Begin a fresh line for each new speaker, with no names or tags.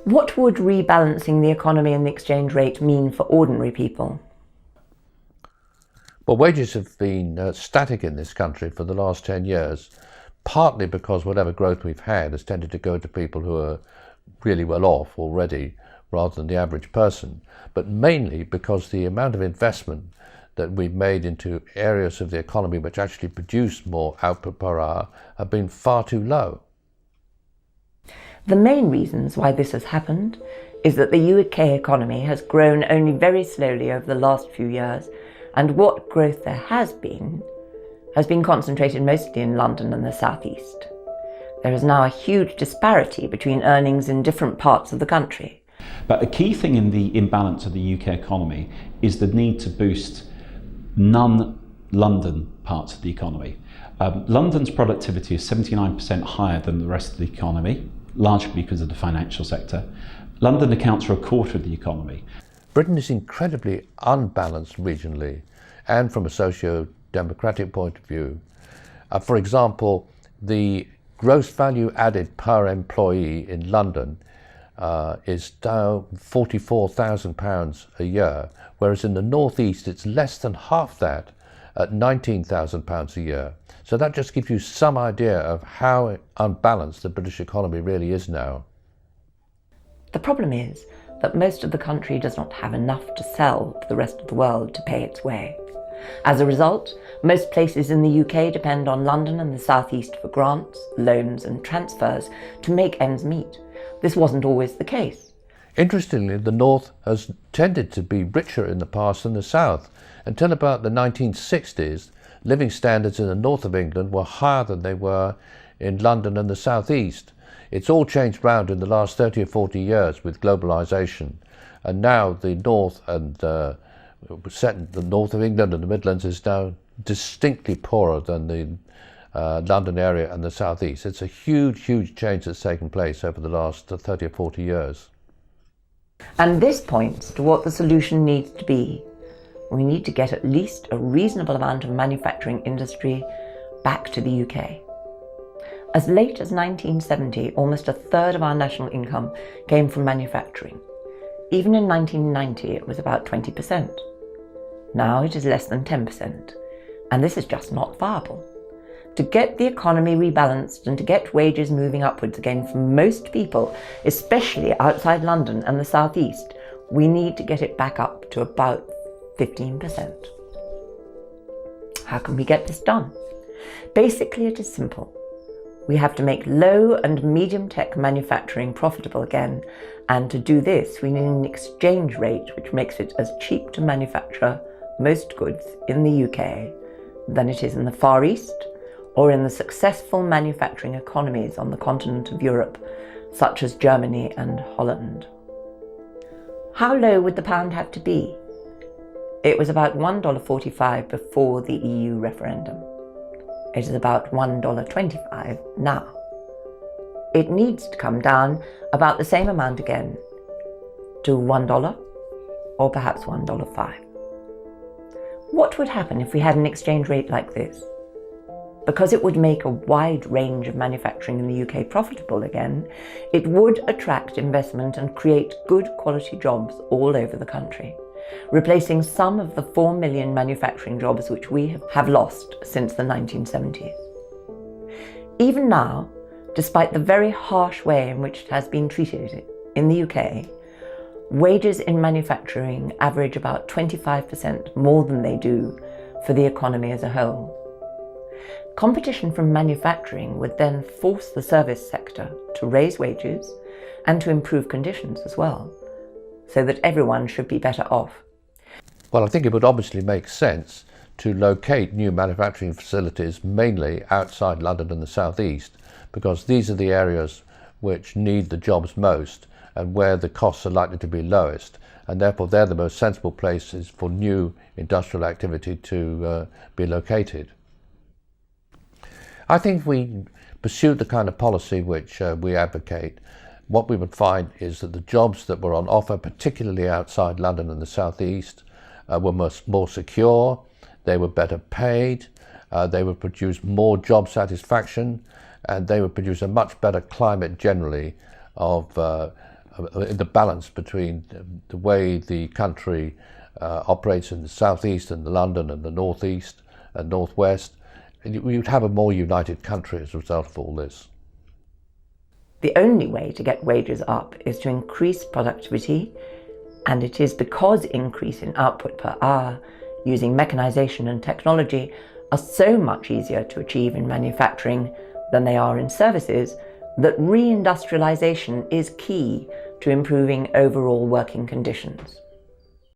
What would rebalancing the economy and the exchange rate mean for ordinary people?
Well, wages have been static in this country for the last 10 years, partly because whatever growth we've had has tended to go to people who are really well off already, rather than the average person, but mainly because the amount of investment that we've made into areas of the economy which actually produce more output per hour have been far too low.
The main reasons why this has happened is that the UK economy has grown only very slowly over the last few years, and what growth there has been concentrated mostly in London and the South East. There is now a huge disparity between earnings in different parts of the country.
But a key thing in the imbalance of the UK economy is the need to boost non-London parts of the economy. London's productivity is 79% higher than the rest of the economy, largely because of the financial sector. London accounts for a quarter of the economy.
Britain is incredibly unbalanced regionally and from a socio-democratic point of view. For example, the gross value added per employee in London is now £44,000 a year, whereas in the northeast it's less than half that at £19,000 a year. So that just gives you some idea of how unbalanced the British economy really is now.
The problem is that most of the country does not have enough to sell to the rest of the world to pay its way. As a result, most places in the UK depend on London and the South East for grants, loans and transfers to make ends meet. This wasn't always the case.
Interestingly, the North has tended to be richer in the past than the South. Until about the 1960s, living standards in the north of England were higher than they were in London and the South East. It's all changed round in the last 30 or 40 years with globalisation. And now the North and the north of England and the Midlands is now distinctly poorer than the London area and the South East. It's a huge, huge change that's taken place over the last 30 or 40 years.
And this points to what the solution needs to be. We need to get at least a reasonable amount of manufacturing industry back to the UK. As late as 1970, almost a third of our national income came from manufacturing. Even in 1990, it was about 20%. Now it is less than 10%, and this is just not viable. To get the economy rebalanced and to get wages moving upwards again for most people, especially outside London and the South East, we need to get it back up to about 15%. How can we get this done? Basically, it is simple. We have to make low and medium tech manufacturing profitable again, and to do this we need an exchange rate which makes it as cheap to manufacture most goods in the UK than it is in the Far East or in the successful manufacturing economies on the continent of Europe, such as Germany and Holland. How low would the pound have to be? It was about $1.45 before the EU referendum. It is about $1.25 now. It needs to come down about the same amount again, to $1 or perhaps $1.05. What would happen if we had an exchange rate like this? Because it would make a wide range of manufacturing in the UK profitable again, it would attract investment and create good quality jobs all over the country, replacing some of the 4 million manufacturing jobs which we have lost since the 1970s. Even now, despite the very harsh way in which it has been treated in the UK, wages in manufacturing average about 25% more than they do for the economy as a whole. Competition from manufacturing would then force the service sector to raise wages and to improve conditions as well, so that everyone should be better off.
Well, I think it would obviously make sense to locate new manufacturing facilities mainly outside London and the South East, because these are the areas which need the jobs most and where the costs are likely to be lowest, and therefore they're the most sensible places for new industrial activity to be located. I think if we pursue the kind of policy which we advocate, what we would find is that the jobs that were on offer, particularly outside London and the South East, were more secure, they were better paid, they would produce more job satisfaction, and they would produce a much better climate generally of in the balance between the way the country operates in the southeast and London and the northeast and northwest. And we would have a more united country as a result of all this.
The only way to get wages up is to increase productivity, and it is because increase in output per hour using mechanisation and technology are so much easier to achieve in manufacturing than they are in services that reindustrialisation is key to improving overall working conditions.